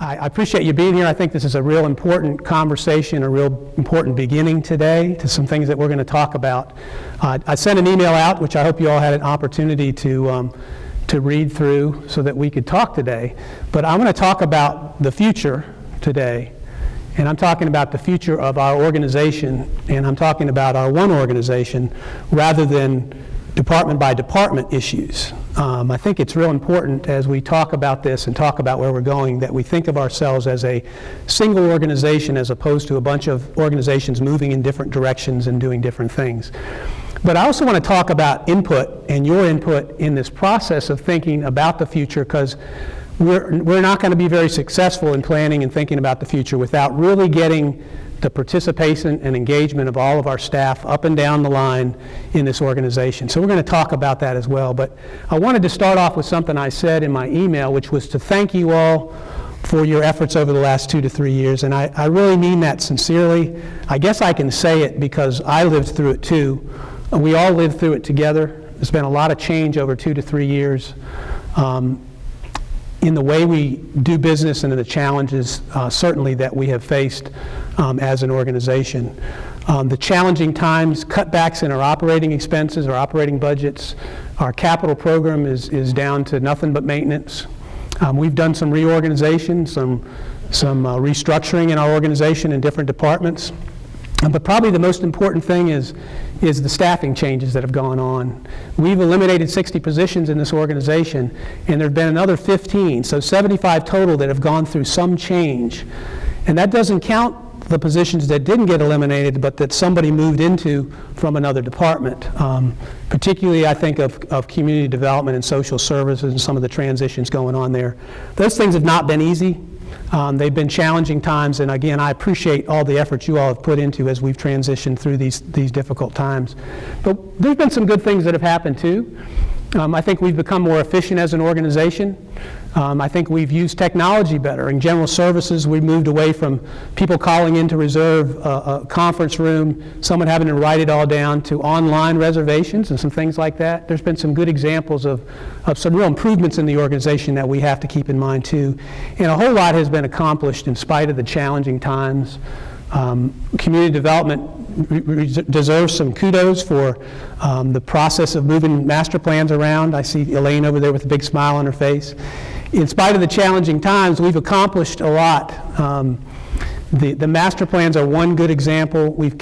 I appreciate you being here. I think this is a real important conversation, a real important beginning today to some things that we're going to talk about. I sent an email out, which I hope you all had an opportunity to read through so that we could talk today. But I'm going to talk about the future today, and I'm talking about the future of our organization, and I'm talking about our one organization rather than department by department issues. I think it's real important as we talk about this and talk about where we're going that we think of ourselves as a single organization as opposed to a bunch of organizations moving in different directions and doing different things. But I also want to talk about input and your input in this process of thinking about the future, because we're not going to be very successful in planning and thinking about the future without really getting the participation and engagement of all of our staff up and down the line in this organization. So we're going to talk about that as well. But I wanted to start off with something I said in my email, which was to thank you all for your efforts over the last 2 to 3 years. And I really mean that sincerely. I guess I can say it because I lived through it too. We all lived through it together. There's been a lot of change over 2 to 3 years. In the way we do business and in the challenges certainly that we have faced as an organization. The challenging times, cutbacks in our operating expenses, our operating budgets, our capital program is down to nothing but maintenance. We've done some reorganization, some restructuring in our organization in different departments. But probably the most important thing is the staffing changes that have gone on. We've eliminated 60 positions in this organization, and there have been another 15, so 75 total that have gone through some change. And that doesn't count the positions that didn't get eliminated, but that somebody moved into from another department. Particularly, I think of community development and social services and some of the transitions going on there. Those things have not been easy. They've been challenging times, and again, I appreciate all the efforts you all have put into as we've transitioned through these difficult times. But there's been some good things that have happened too. I think we've become more efficient as an organization. I think we've used technology better. In general services, we moved away from people calling in to reserve a conference room, someone having to write it all down, to online reservations and some things like that. There's been some good examples of some real improvements in the organization that we have to keep in mind too. And a whole lot has been accomplished in spite of the challenging times. Community development deserves some kudos for the process of moving master plans around. I see Elaine over there with a big smile on her face. In spite of the challenging times, we've accomplished a lot. The master plans are one good example. We've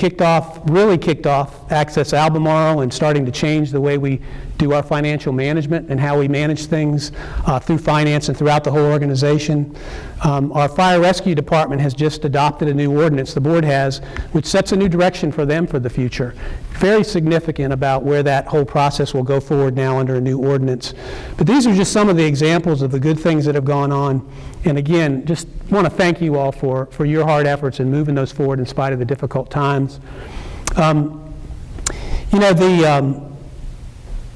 really kicked off Access Albemarle and starting to change the way we do our financial management and how we manage things through finance and throughout the whole organization. Our fire rescue department has just adopted a new ordinance, the board has, which sets a new direction for them for the future. Very significant about where that whole process will go forward now under a new ordinance. But these are just some of the examples of the good things that have gone on. And again, just want to thank you all for your hard efforts in moving those forward in spite of the difficult times.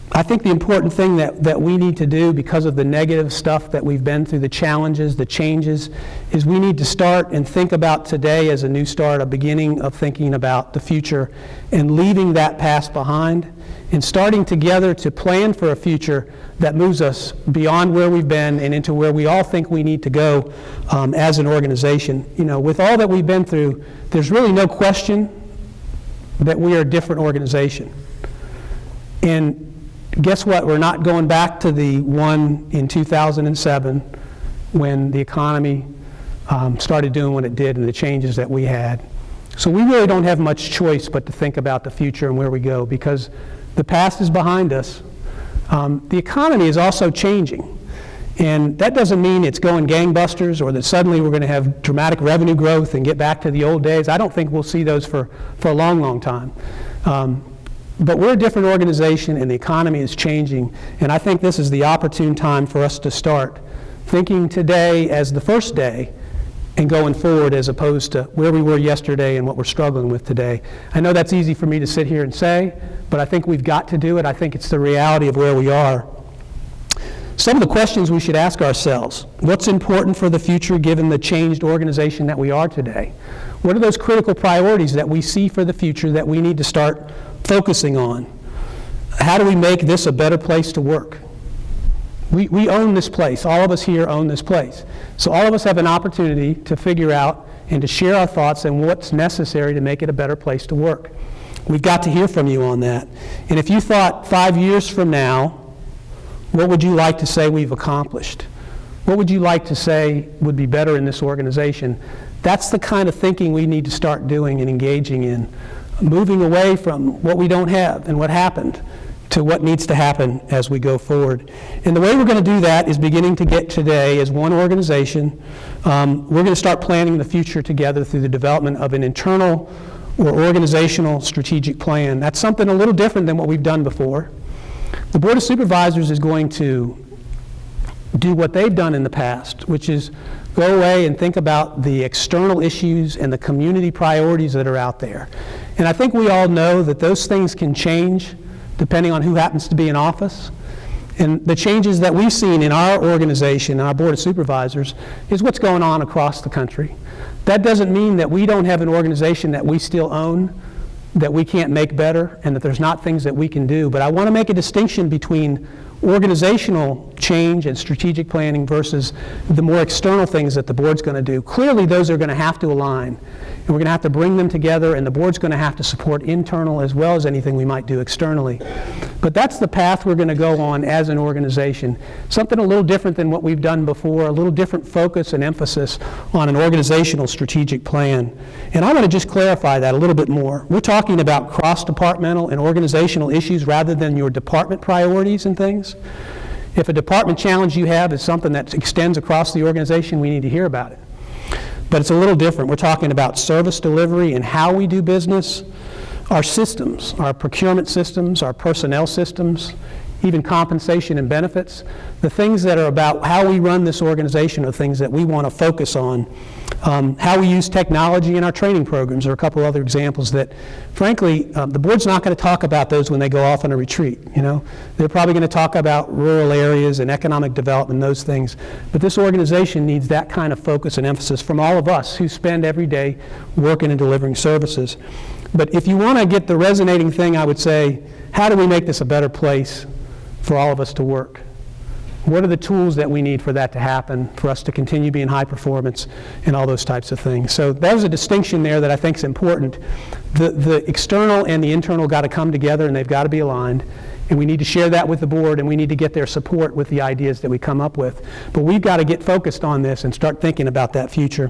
I think the important thing that we need to do because of the negative stuff that we've been through, the challenges, the changes, is we need to start and think about today as a new start, a beginning of thinking about the future and leaving that past behind and starting together to plan for a future that moves us beyond where we've been and into where we all think we need to go as an organization. You know, with all that we've been through, there's really no question that we are a different organization. And guess what? We're not going back to the one in 2007 when the economy started doing what it did and the changes that we had. So we really don't have much choice but to think about the future and where we go, because the past is behind us. The economy is also changing. And that doesn't mean it's going gangbusters or that suddenly we're going to have dramatic revenue growth and get back to the old days. I don't think we'll see those for a long, long time. But we're a different organization and the economy is changing, and I think this is the opportune time for us to start thinking today as the first day and going forward as opposed to where we were yesterday and what we're struggling with today. I know that's easy for me to sit here and say, but I think we've got to do it. I think it's the reality of where we are. Some of the questions we should ask ourselves: what's important for the future given the changed organization that we are today? What are those critical priorities that we see for the future that we need to start focusing on? How do we make this a better place to work? We own this place. All of us here own this place. So all of us have an opportunity to figure out and to share our thoughts and what's necessary to make it a better place to work. We've got to hear from you on that. And if you thought 5 years from now, what would you like to say we've accomplished? What would you like to say would be better in this organization? That's the kind of thinking we need to start doing and engaging in, moving away from what we don't have and what happened to what needs to happen as we go forward. And the way we're going to do that is beginning to get today as one organization. We're going to start planning the future together through the development of an internal or organizational strategic plan. That's something a little different than what we've done before. The Board of Supervisors is going to do what they've done in the past, which is go away and think about the external issues and the community priorities that are out there. And I think we all know that those things can change depending on who happens to be in office. And the changes that we've seen in our organization, our Board of Supervisors, is what's going on across the country. That doesn't mean that we don't have an organization that we still own, that we can't make better, and that there's not things that we can do. But I want to make a distinction between organizational change and strategic planning versus the more external things that the board's going to do. Clearly, those are going to have to align, and we're going to have to bring them together, and the board's going to have to support internal as well as anything we might do externally. But that's the path we're going to go on as an organization. Something a little different than what we've done before, a little different focus and emphasis on an organizational strategic plan. And I want to just clarify that a little bit more. We're talking about cross-departmental and organizational issues rather than your department priorities and things. If a department challenge you have is something that extends across the organization, we need to hear about it. But it's a little different. We're talking about service delivery and how we do business, our systems, our procurement systems, our personnel systems, even compensation and benefits. The things that are about how we run this organization are things that we want to focus on. How we use technology in our training programs are a couple other examples that, frankly, the board's not going to talk about those when they go off on a retreat. You know, they're probably going to talk about rural areas and economic development, those things. But this organization needs that kind of focus and emphasis from all of us who spend every day working and delivering services. But if you want to get the resonating thing, I would say, how do we make this a better place for all of us to work? What are the tools that we need for that to happen, for us to continue being high performance and all those types of things? So there's a distinction there that I think is important. The external and the internal got to come together, and they've got to be aligned. And we need to share that with the board, and we need to get their support with the ideas that we come up with. But we've got to get focused on this and start thinking about that future.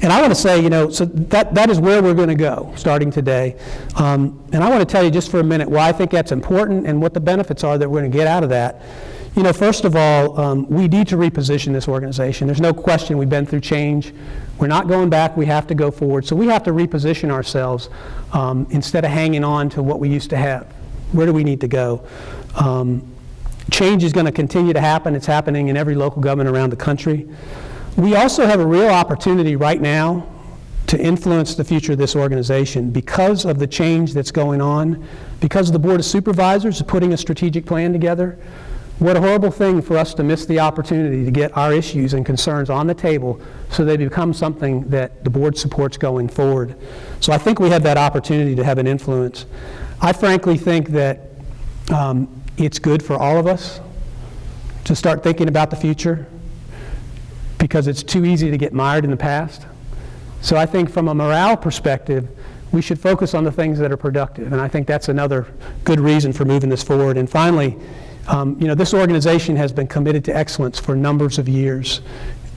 And I want to say, you know, so that is where we're going to go starting today. And I want to tell you just for a minute why I think that's important and what the benefits are that we're going to get out of that. You know, first of all, we need to reposition this organization. There's no question we've been through change. We're not going back. We have to go forward. So we have to reposition ourselves instead of hanging on to what we used to have. Where do we need to go? Change is going to continue to happen. It's happening in every local government around the country. We also have a real opportunity right now to influence the future of this organization because of the change that's going on, because the Board of Supervisors is putting a strategic plan together. What a horrible thing for us to miss the opportunity to get our issues and concerns on the table so they become something that the board supports going forward. So I think we have that opportunity to have an influence. I frankly think that it's good for all of us to start thinking about the future, because it's too easy to get mired in the past. So I think from a morale perspective, we should focus on the things that are productive, and I think that's another good reason for moving this forward. And finally, you know, this organization has been committed to excellence for numbers of years.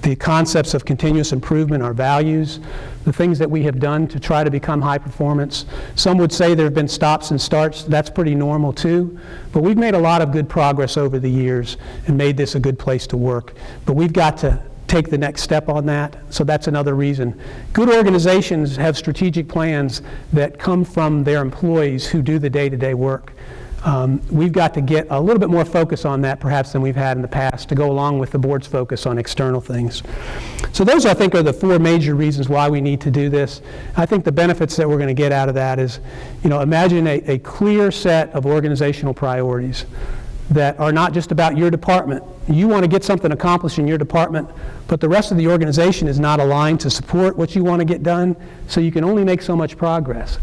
The concepts of continuous improvement, our values, the things that we have done to try to become high performance. Some would say there have been stops and starts. That's pretty normal too. But we've made a lot of good progress over the years and made this a good place to work. But we've got to take the next step on that, so that's another reason. Good organizations have strategic plans that come from their employees who do the day-to-day work. We've got to get a little bit more focus on that perhaps than we've had in the past to go along with the board's focus on external things. So those, I think, are the four major reasons why we need to do this. I think the benefits that we're going to get out of that is, you know, imagine a clear set of organizational priorities that are not just about your department. You want to get something accomplished in your department, but the rest of the organization is not aligned to support what you want to get done, so you can only make so much progress.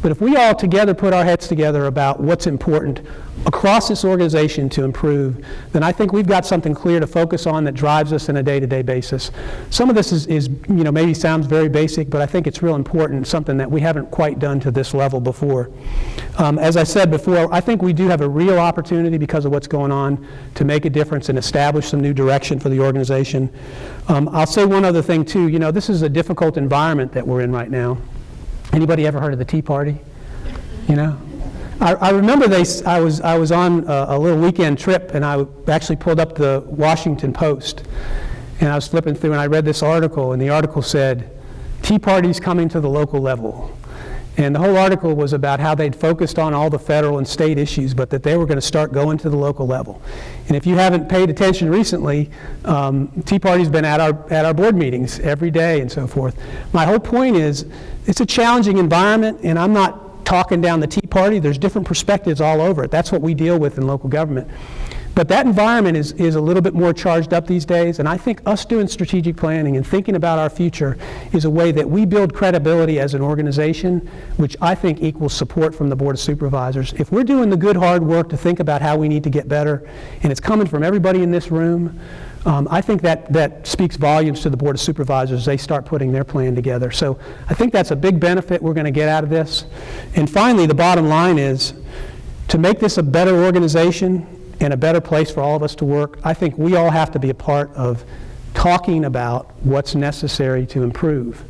But if we all together put our heads together about what's important across this organization to improve, then I think we've got something clear to focus on that drives us on a day-to-day basis. Some of this is maybe sounds very basic, but I think it's real important, something that we haven't quite done to this level before. As I said before, I think we do have a real opportunity because of what's going on to make a difference and establish some new direction for the organization. I'll say one other thing too. This is a difficult environment that we're in right now. Anybody ever heard of the Tea Party? I remember I was on a little weekend trip, and I actually pulled up the Washington Post, and I was flipping through, and I read this article, and the article said, "Tea Party's coming to the local level." And the whole article was about how they'd focused on all the federal and state issues, but that they were going to start going to the local level. And if you haven't paid attention recently, Tea Party's been at our board meetings every day and so forth. My whole point is, it's a challenging environment, and I'm not talking down the Tea Party. There's different perspectives all over it. That's what we deal with in local government. But that environment is a little bit more charged up these days, and I think us doing strategic planning and thinking about our future is a way that we build credibility as an organization, which I think equals support from the Board of Supervisors. If we're doing the good hard work to think about how we need to get better, and it's coming from everybody in this room, I think that speaks volumes to the Board of Supervisors as they start putting their plan together. So I think that's a big benefit we're going to get out of this. And finally, the bottom line is, to make this a better organization and a better place for all of us to work, I think we all have to be a part of talking about what's necessary to improve.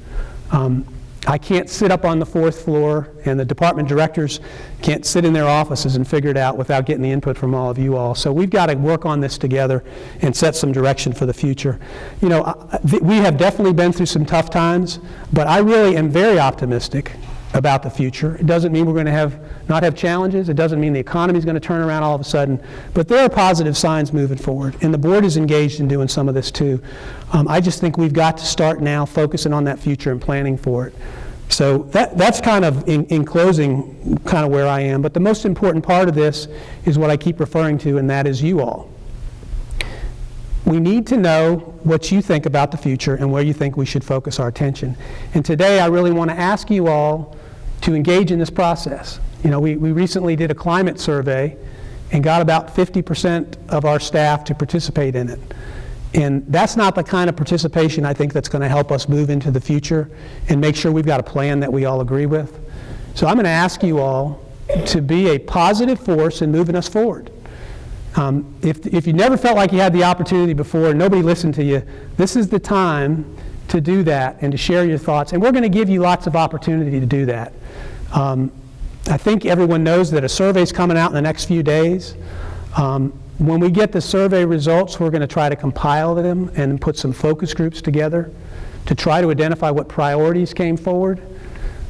I can't sit up on the 4th floor, and the department directors can't sit in their offices and figure it out without getting the input from all of you all. So we've got to work on this together and set some direction for the future. We have definitely been through some tough times, but I really am very optimistic about the future. It doesn't mean we're going to not have challenges. It doesn't mean the economy is going to turn around all of a sudden. But there are positive signs moving forward, and the board is engaged in doing some of this too. I just think we've got to start now focusing on that future and planning for it. So that's kind of, in closing, kind of where I am. But the most important part of this is what I keep referring to, and that is you all. We need to know what you think about the future and where you think we should focus our attention. And today I really want to ask you all to engage in this process. We recently did a climate survey and got about 50% of our staff to participate in it. And that's not the kind of participation I think that's going to help us move into the future and make sure we've got a plan that we all agree with. So I'm going to ask you all to be a positive force in moving us forward. If you never felt like you had the opportunity before and nobody listened to you, this is the time to do that and to share your thoughts. And we're going to give you lots of opportunity to do that. I think everyone knows that a survey is coming out in the next few days. When we get the survey results, we're going to try to compile them and put some focus groups together to try to identify what priorities came forward.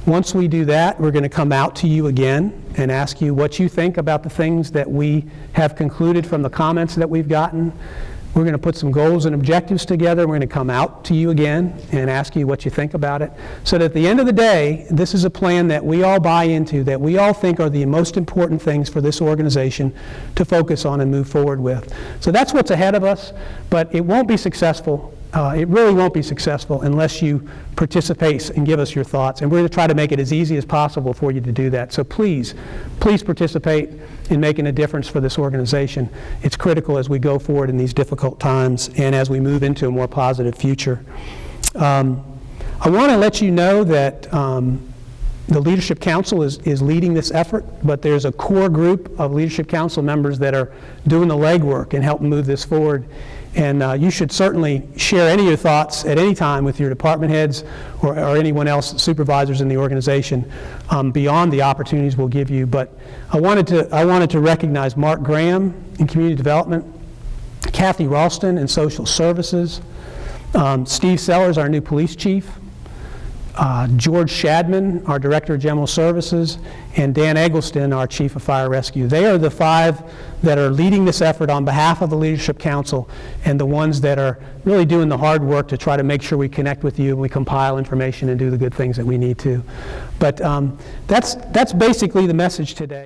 Once we do that, we're going to come out to you again and ask you what you think about the things that we have concluded from the comments that we've gotten. We're going to put some goals and objectives together. We're going to come out to you again and ask you what you think about it. So that at the end of the day, this is a plan that we all buy into, that we all think are the most important things for this organization to focus on and move forward with. So that's what's ahead of us, but it won't be successful. It really won't be successful unless you participate and give us your thoughts. And we're going to try to make it as easy as possible for you to do that. So please participate in making a difference for this organization. It's critical as we go forward in these difficult times and as we move into a more positive future. I want to let you know that the Leadership Council is leading this effort, but there's a core group of Leadership Council members that are doing the legwork and helping move this forward. And you should certainly share any of your thoughts at any time with your department heads or anyone else, supervisors in the organization, beyond the opportunities we'll give you. But I wanted to recognize Mark Graham in Community Development, Kathy Ralston in Social Services, Steve Sellers, our new police chief, George Shadman, our Director of General Services, and Dan Eggleston, our Chief of Fire Rescue. They are the 5 that are leading this effort on behalf of the Leadership Council and the ones that are really doing the hard work to try to make sure we connect with you and we compile information and do the good things that we need to. But that's basically the message today.